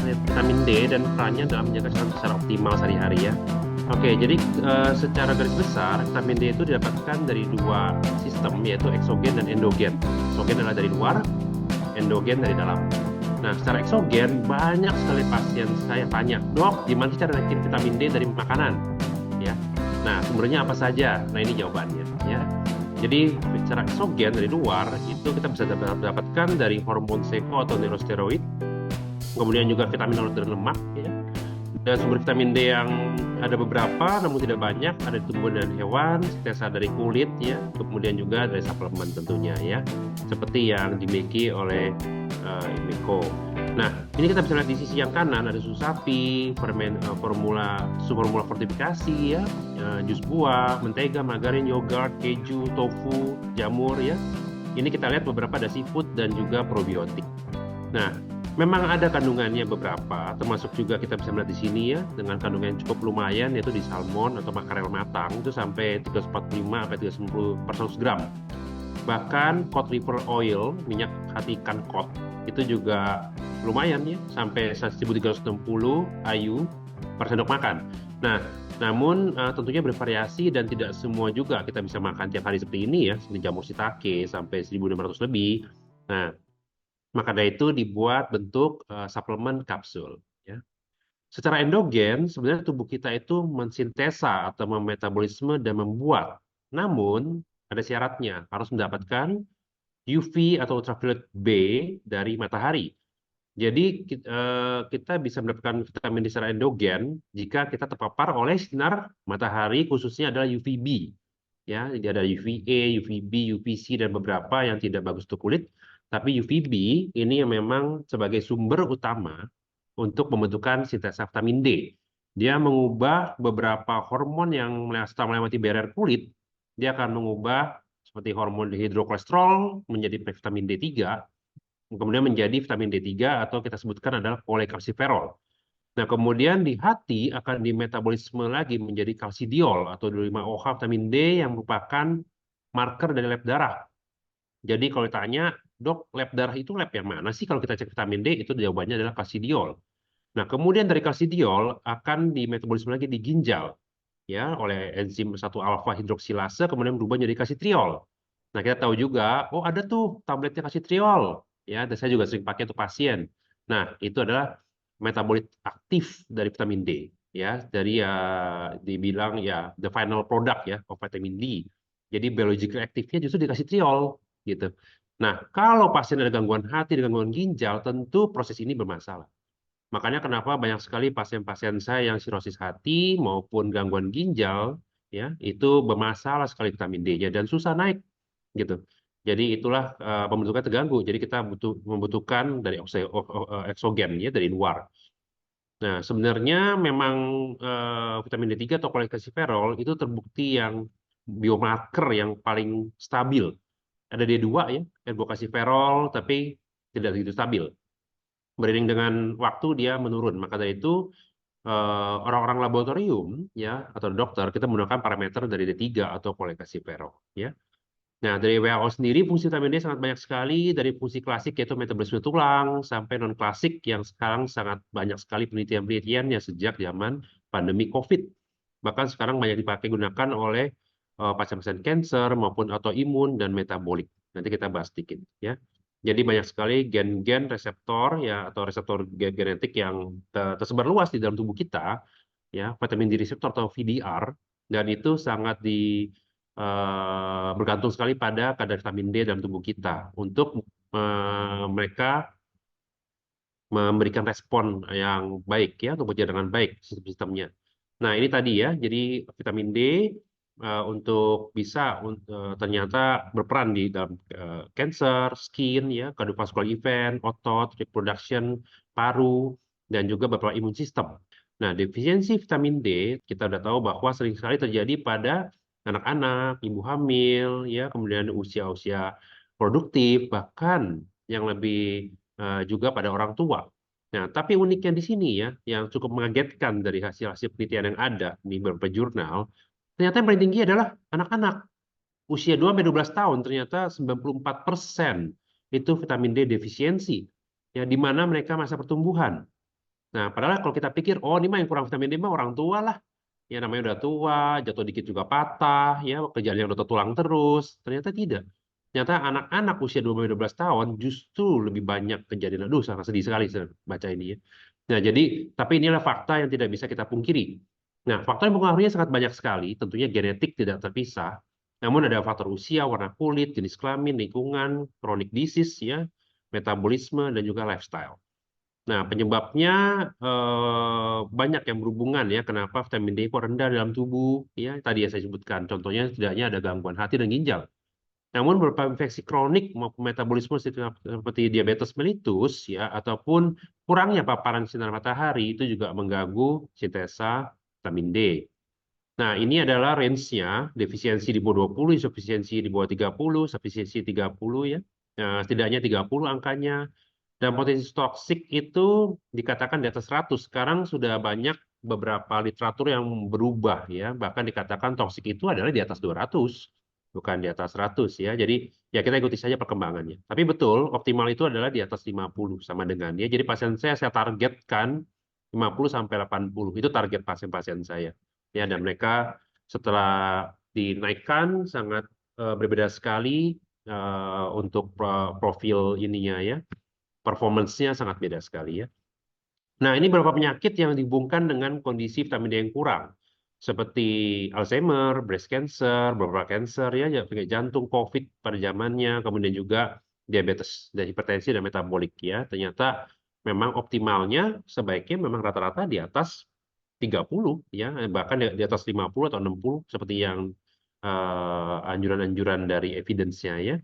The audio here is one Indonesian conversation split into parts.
vitamin D dan perannya dalam menjaga kesehatan secara optimal sehari-hari ya. Oke, jadi secara garis besar vitamin D itu didapatkan dari dua sistem yaitu eksogen dan endogen. Eksogen adalah dari luar, endogen dari dalam. Nah, secara eksogen banyak sekali pasien saya tanya, dok, gimana sih cara dapetin vitamin D dari makanan? Ya, nah sumbernya apa saja? Nah ini jawabannya ya. Jadi secara eksogen dari luar itu kita bisa dapatkan dari hormon seko atau neurosteroid, kemudian juga vitamin laut dan lemak ya. Dan sumber vitamin D yang ada beberapa namun tidak banyak, ada di tumbuhan dan hewan, sintesa dari kulit ya, kemudian juga dari suplemen tentunya ya, seperti yang dimiliki oleh Imeco. Nah, ini kita bisa lihat di sisi yang kanan ada susu sapi, susu formula fortifikasi ya, jus buah, mentega, margarin, yogurt, keju, tofu, jamur ya. Ini kita lihat beberapa ada seafood dan juga probiotik. Nah, memang ada kandungannya beberapa, termasuk juga kita bisa melihat di sini ya, dengan kandungan yang cukup lumayan, yaitu di salmon atau makarel matang, itu sampai 345 sampai 390 per 100 gram. Bahkan cod liver oil, minyak hati ikan cod, itu juga lumayan ya, sampai 1360 IU per sendok makan. Nah, namun tentunya bervariasi dan tidak semua juga kita bisa makan tiap hari seperti ini ya, seperti jamur shiitake sampai 1.500 lebih. Nah, maka dari itu dibuat bentuk suplemen kapsul. Ya. Secara endogen, sebenarnya tubuh kita itu mensintesa atau memetabolisme dan membuat. Namun, ada syaratnya, harus mendapatkan UV atau ultraviolet B dari matahari. Jadi, kita bisa mendapatkan vitamin D secara endogen jika kita terpapar oleh sinar matahari, khususnya adalah UVB. Ya, jadi ada UVA, UVB, UVC, dan beberapa yang tidak bagus untuk kulit. Tapi UVB ini yang memang sebagai sumber utama untuk pembentukan sintesa vitamin D. Dia mengubah beberapa hormon yang setelah melewati barrier kulit, dia akan mengubah seperti hormon dihidrokolesterol menjadi vitamin D3, kemudian menjadi vitamin D3 atau kita sebutkan adalah kolekalsiferol. Nah, kemudian di hati akan dimetabolisme lagi menjadi kalsidiol atau 25OH vitamin D yang merupakan marker dari lab darah. Jadi kalau ditanya, dok, lab darah itu lab yang mana sih kalau kita cek vitamin D? Itu jawabannya adalah kalsidiol. Nah, kemudian dari kalsidiol akan dimetabolisme lagi di ginjal ya oleh enzim 1 alfa hidroksilase kemudian berubah menjadi kalsitriol. Nah, kita tahu juga, oh ada tuh tabletnya kalsitriol ya, dan saya juga sering pakai untuk pasien. Nah, itu adalah metabolit aktif dari vitamin D ya, dari ya dibilang ya the final product ya of vitamin D. Jadi biological aktifnya justru di kalsitriol gitu. Nah, kalau pasien ada gangguan hati, ada gangguan ginjal, tentu proses ini bermasalah. Makanya kenapa banyak sekali pasien-pasien saya yang sirosis hati maupun gangguan ginjal ya itu bermasalah sekali vitamin D-nya dan susah naik gitu. Jadi itulah pembentukan terganggu. Jadi kita membutuhkan dari eksogen ya dari luar. Nah, sebenarnya memang vitamin D3 atau kolekalsiferol itu terbukti yang biomarker yang paling stabil. Ada D2 ya, ergokalsiferol tapi tidak begitu stabil. Beriring dengan waktu dia menurun. Maka dari itu orang-orang laboratorium ya atau dokter kita menggunakan parameter dari D3 atau kolekalsiferol ya. Nah, dari WHO sendiri fungsi vitamin D sangat banyak sekali dari fungsi klasik yaitu metabolisme tulang sampai non klasik yang sekarang sangat banyak sekali penelitian-penelitian ya sejak zaman pandemi COVID. Bahkan sekarang banyak dipakai gunakan oleh pasien-pasien kanker maupun autoimun dan metabolik. Nanti kita bahas sedikit ya. Jadi banyak sekali gen-gen reseptor ya atau reseptor genetik yang tersebar luas di dalam tubuh kita ya, vitamin D reseptor atau VDR dan itu sangat bergantung sekali pada kadar vitamin D dalam tubuh kita untuk mereka memberikan respon yang baik ya untuk bekerja dengan baik sistemnya. Nah ini tadi ya, jadi vitamin D untuk bisa ternyata berperan di dalam cancer, skin ya, cardiovascular event, otot, reproduction, paru, dan juga beberapa imun sistem. Nah defisiensi vitamin D kita sudah tahu bahwa sering sekali terjadi pada anak-anak, ibu hamil, ya kemudian usia-usia produktif, bahkan yang lebih juga pada orang tua. Nah, tapi uniknya di sini ya, yang cukup mengagetkan dari hasil-hasil penelitian yang ada di beberapa jurnal, ternyata yang paling tinggi adalah anak-anak. Usia 2-12 tahun ternyata 94% itu vitamin D defisiensi, ya, di mana mereka masa pertumbuhan. Nah, padahal kalau kita pikir, oh ini mah yang kurang vitamin D mah orang tua lah. Ya namanya udah tua, jatuh dikit juga patah, ya kerjaannya udah tulang terus. Ternyata tidak. Ternyata anak-anak usia 12 tahun justru lebih banyak kejadian. Aduh, sangat sedih sekali saya baca ini ya. Nah, jadi, tapi inilah fakta yang tidak bisa kita pungkiri. Nah, faktor yang mempengaruhinya sangat banyak sekali. Tentunya genetik tidak terpisah. Namun ada faktor usia, warna kulit, jenis kelamin, lingkungan, chronic disease, ya, metabolisme, dan juga lifestyle. Nah, penyebabnya banyak yang berhubungan ya. Kenapa vitamin D kok rendah dalam tubuh? Ya, tadi yang saya sebutkan. Contohnya setidaknya ada gangguan hati dan ginjal. Namun beberapa infeksi kronik maupun metabolisme seperti diabetes mellitus ya ataupun kurangnya paparan sinar matahari itu juga mengganggu sintesa vitamin D. Nah, ini adalah range-nya, defisiensi di bawah 20, insufisiensi di bawah 30, sufisiensi 30 ya. Nah, setidaknya 30 angkanya. Dan potensi toksik itu dikatakan di atas 100. Sekarang sudah banyak beberapa literatur yang berubah ya. Bahkan dikatakan toksik itu adalah di atas 200, bukan di atas 100 ya. Jadi ya kita ikuti saja perkembangannya. Tapi betul, optimal itu adalah di atas 50 sama dengan ya. Jadi pasien saya targetkan 50 sampai 80. Itu target pasien-pasien saya. Ya, dan mereka setelah dinaikkan sangat berbeda sekali untuk profil ininya ya, performance-nya sangat beda sekali ya. Nah, ini beberapa penyakit yang dihubungkan dengan kondisi vitamin D yang kurang, seperti Alzheimer, breast cancer, beberapa cancer ya, penyakit jantung, COVID pada zamannya, kemudian juga diabetes dan hipertensi dan metabolik ya. Ternyata memang optimalnya sebaiknya memang rata-rata di atas 30 ya, bahkan di atas 50 atau 60 seperti yang anjuran-anjuran dari evidence-nya ya.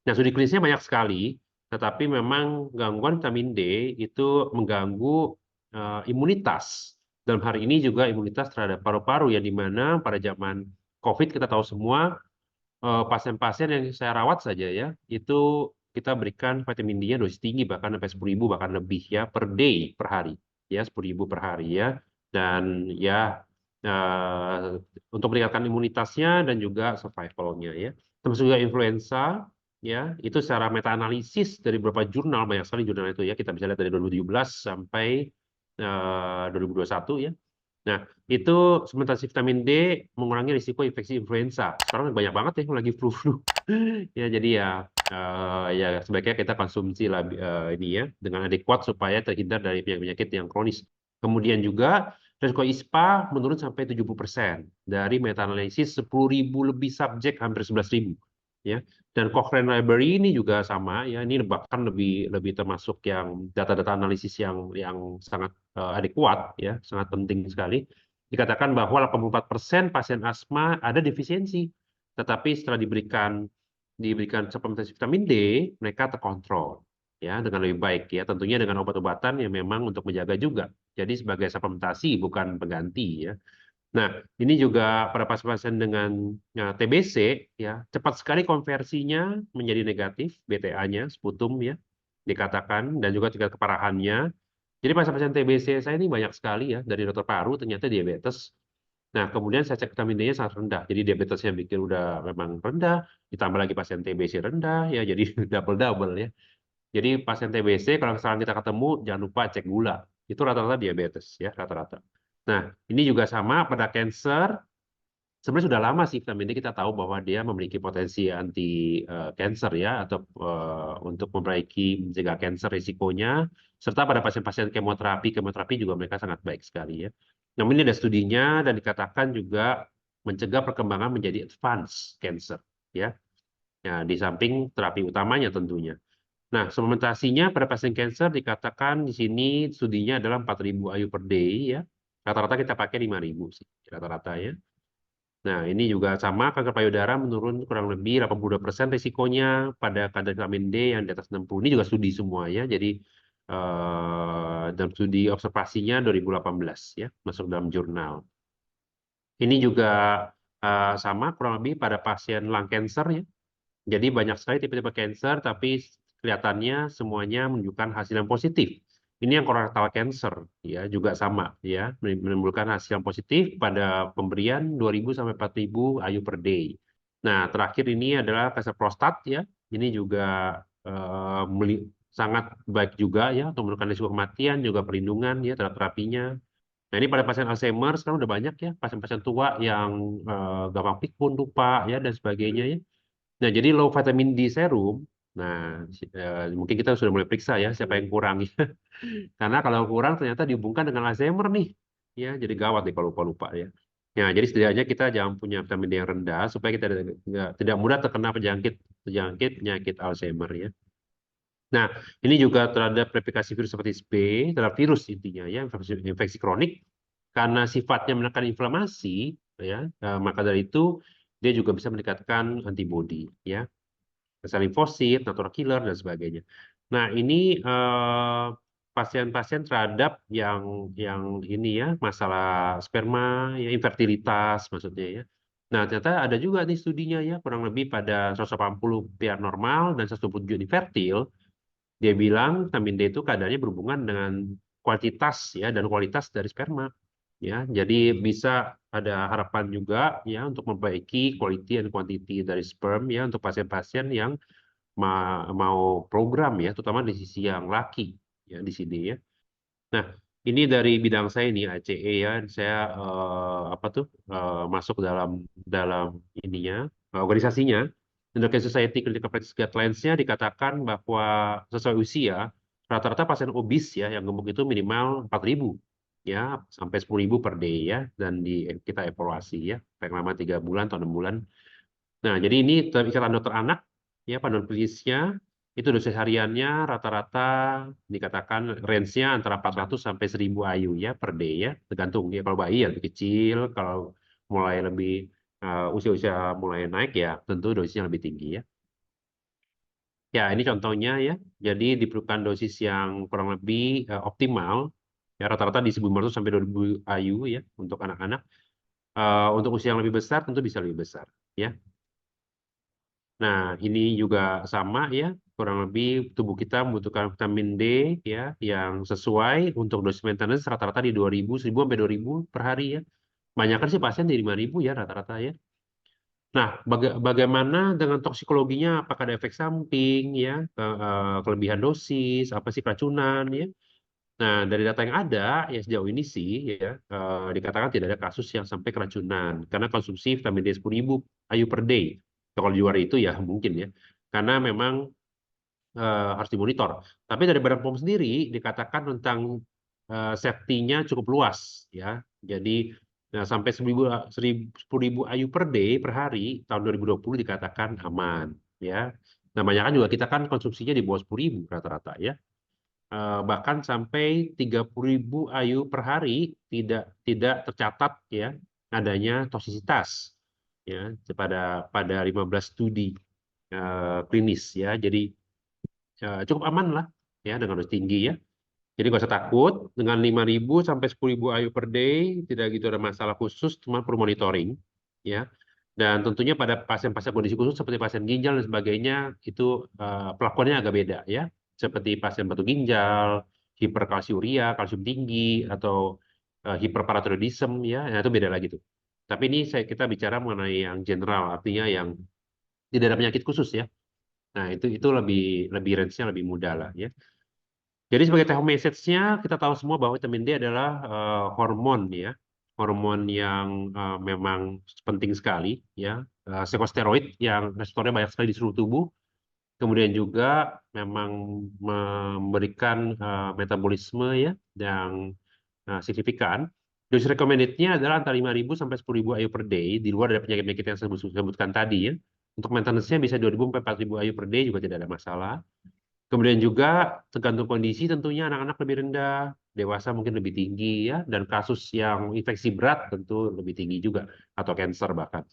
Nah, studi klinisnya banyak sekali, tetapi memang gangguan vitamin D itu mengganggu imunitas. Dalam hari ini juga imunitas terhadap paru-paru, yang di mana pada zaman COVID kita tahu semua, pasien-pasien yang saya rawat saja ya, itu kita berikan vitamin D-nya dosis tinggi, bahkan sampai 10.000, bahkan lebih ya, per day, per hari. Ya, 10.000 per hari ya. Dan ya, untuk meningkatkan imunitasnya dan juga survival-nya ya. Termasuk juga influenza, ya itu secara meta-analisis dari beberapa jurnal, banyak sekali jurnal itu ya, kita bisa lihat dari 2017 sampai 2021 ya. Nah, itu suplementasi vitamin D mengurangi risiko infeksi influenza. Sekarang banyak banget ya yang lagi flu-flu. Ya, jadi ya ya sebaiknya kita konsumsi lah ini ya dengan adekuat supaya terhindar dari penyakit-penyakit yang kronis. Kemudian juga risiko ISPA menurun sampai 70% dari meta-analisis 10.000 lebih subjek, hampir 11.000 ya. Dan Cochrane Library ini juga sama ya, ini bahkan lebih lebih termasuk yang data-data analisis yang sangat adekuat ya, sangat penting sekali. Dikatakan bahwa 84% pasien asma ada defisiensi, tetapi setelah diberikan suplementasi vitamin D, mereka terkontrol ya dengan lebih baik ya, tentunya dengan obat-obatan yang memang untuk menjaga juga. Jadi sebagai suplementasi bukan pengganti ya. Nah, ini juga pada pasien-pasien dengan TBC ya, cepat sekali konversinya menjadi negatif, BTA-nya, sputum ya, dikatakan, dan juga tingkat keparahannya. Jadi pasien-pasien TBC saya ini banyak sekali ya, dari dokter paru ternyata diabetes. Nah, kemudian saya cek vitamin D-nya sangat rendah. Jadi diabetesnya bikin udah memang rendah, ditambah lagi pasien TBC rendah ya, jadi double-double ya. Jadi pasien TBC kalau misalnya kita ketemu jangan lupa cek gula. Itu rata-rata diabetes ya, rata-rata. Nah, ini juga sama pada cancer. Sebenarnya sudah lama sih vitamin D kita tahu bahwa dia memiliki potensi anti cancer ya, atau untuk memperbaiki mencegah cancer risikonya, serta pada pasien-pasien kemoterapi juga mereka sangat baik sekali ya. Namun ini ada studinya dan dikatakan juga mencegah perkembangan menjadi advanced cancer ya. Nah, di samping terapi utamanya tentunya. Nah, suplementasinya pada pasien cancer dikatakan di sini studinya adalah 4.000 IU per day ya. Rata-rata kita pakai 5.000 sih, rata-rata ya. Nah, ini juga sama, kanker payudara menurun kurang lebih 82% risikonya pada kadar vitamin D yang di atas 60. Ini juga studi semua ya. Jadi dalam studi observasinya 2018 ya, masuk dalam jurnal. Ini juga sama kurang lebih pada pasien lung cancer ya. Jadi banyak sekali tipe-tipe cancer, tapi kelihatannya semuanya menunjukkan hasil yang positif. Ini yang colorectal cancer ya, juga sama ya, menimbulkan hasil yang positif pada pemberian 2.000 sampai 4.000 IU per day. Nah, terakhir ini adalah kanker prostat ya. Ini juga sangat baik juga ya untuk menurunkan risiko kematian, juga perlindungan ya terhadap terapinya. Nah ini pada pasien Alzheimer sekarang udah banyak ya pasien-pasien tua yang gampang pikun, lupa ya dan sebagainya ya. Nah jadi low vitamin D serum, nah mungkin kita sudah mulai periksa ya siapa yang kurang ya. Karena kalau kurang ternyata dihubungkan dengan Alzheimer nih, ya jadi gawat nih kalau lupa-lupa ya. Ya, jadi setidaknya kita jangan punya vitamin D yang rendah supaya kita tidak mudah terkena penyakit penyakit Alzheimer ya. Nah, ini juga terhadap replikasi virus hepatitis B, terhadap virus intinya ya, infeksi kronik karena sifatnya menekan inflamasi ya, maka dari itu dia juga bisa meningkatkan antibodi ya, sel limfosit, natural killer dan sebagainya. Nah, ini pasien-pasien terhadap yang ini ya, masalah sperma ya, infertilitas maksudnya ya. Nah, ternyata ada juga nih studinya ya, kurang lebih pada 180 pria normal dan 120 infertil. Dia bilang vitamin D itu keadaannya berhubungan dengan kuantitas ya dan kualitas dari sperma ya. Jadi bisa ada harapan juga ya untuk memperbaiki quality and quantity dari sperm ya untuk pasien-pasien yang mau program ya, terutama di sisi yang laki ya di sini ya. Nah, ini dari bidang saya nih ACE ya, saya apa tuh masuk dalam dalam ininya organisasinya. American Society Clinical Practice Guidelines-nya dikatakan bahwa sesuai usia rata-rata pasien obes ya yang gemuk itu minimal 4.000 ya sampai 10.000 per day ya dan kita evaluasi ya paling lama 3 bulan atau 6 bulan. Nah, jadi ini ikatan dokter anak ya panduan klinisnya itu dosis hariannya rata-rata dikatakan range-nya antara 400 sampai 1.000 IU ya per day ya, tergantung ya kalau bayi ya lebih kecil, kalau mulai lebih usia-usia mulai naik ya tentu dosisnya lebih tinggi ya. Ya, ini contohnya ya. Jadi diperlukan dosis yang kurang lebih optimal ya rata-rata di 1.500 sampai 2.000 IU ya untuk anak-anak. Untuk usia yang lebih besar tentu bisa lebih besar ya. Nah, ini juga sama ya, kurang lebih tubuh kita membutuhkan vitamin D ya yang sesuai untuk dosis maintenance rata-rata di 2.000, 1.000 sampai 2.000 per hari ya. Banyak sih pasien di 5.000 ya rata-rata ya. Nah, bagaimana dengan toksikologinya? Apakah ada efek samping ya, kelebihan dosis, apa sih keracunan ya? Nah, dari data yang ada ya sejauh ini sih ya dikatakan tidak ada kasus yang sampai keracunan karena konsumsi vitamin D 10.000 IU per day. Kalau di luar itu ya mungkin ya, karena memang harus dimonitor. Tapi dari Badan POM sendiri dikatakan tentang safety-nya cukup luas ya. Jadi sampai 10.000 IU per day per hari tahun 2020 dikatakan aman ya. Namanya kan juga kita kan konsumsinya di bawah 10.000 rata-rata ya. Bahkan sampai 30.000 IU per hari tidak tercatat ya adanya toksisitas ya pada 15 studi klinis ya. Jadi cukup aman lah ya dengan dosis tinggi ya. Jadi nggak usah takut dengan 5.000 sampai 10.000 IU per day tidak gitu ada masalah khusus, cuma perlu monitoring ya. Dan tentunya pada pasien-pasien kondisi khusus seperti pasien ginjal dan sebagainya itu pelakuannya agak beda ya. Seperti pasien batu ginjal, hiperkalsiuria, kalsium tinggi atau hiperparathyroidism ya, nah, itu beda lagi tuh. Tapi ini kita bicara mengenai yang general, artinya yang tidak ada penyakit khusus ya. Nah, itu lebih range-nya lebih mudah lah ya. Jadi sebagai take home message-nya kita tahu semua bahwa vitamin D adalah hormon ya. Hormon yang memang penting sekali ya. Setosteroid yang reseptornya banyak sekali di seluruh tubuh. Kemudian juga memang memberikan metabolisme ya yang signifikan. Dosis recommended-nya adalah antara 5.000 sampai 10.000 IU per day di luar dari penyakit-penyakit yang saya sebutkan tadi ya. Untuk maintenance-nya bisa 2.000 sampai 4.000 IU per day juga tidak ada masalah. Kemudian juga tergantung kondisi tentunya anak-anak lebih rendah, dewasa mungkin lebih tinggi ya, dan kasus yang infeksi berat tentu lebih tinggi juga atau cancer bahkan.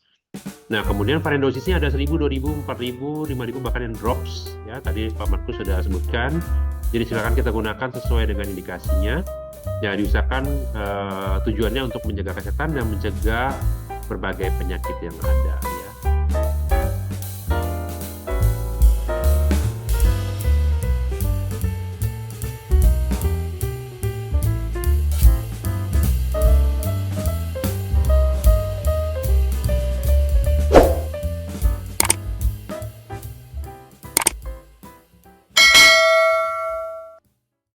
Nah, kemudian varian dosisnya ada 1.000, 2.000, 4.000, 5.000 bahkan yang drops ya. Tadi Pak Markus sudah sebutkan. Jadi silakan kita gunakan sesuai dengan indikasinya. Ya, diusahakan tujuannya untuk menjaga kesehatan dan mencegah berbagai penyakit yang ada.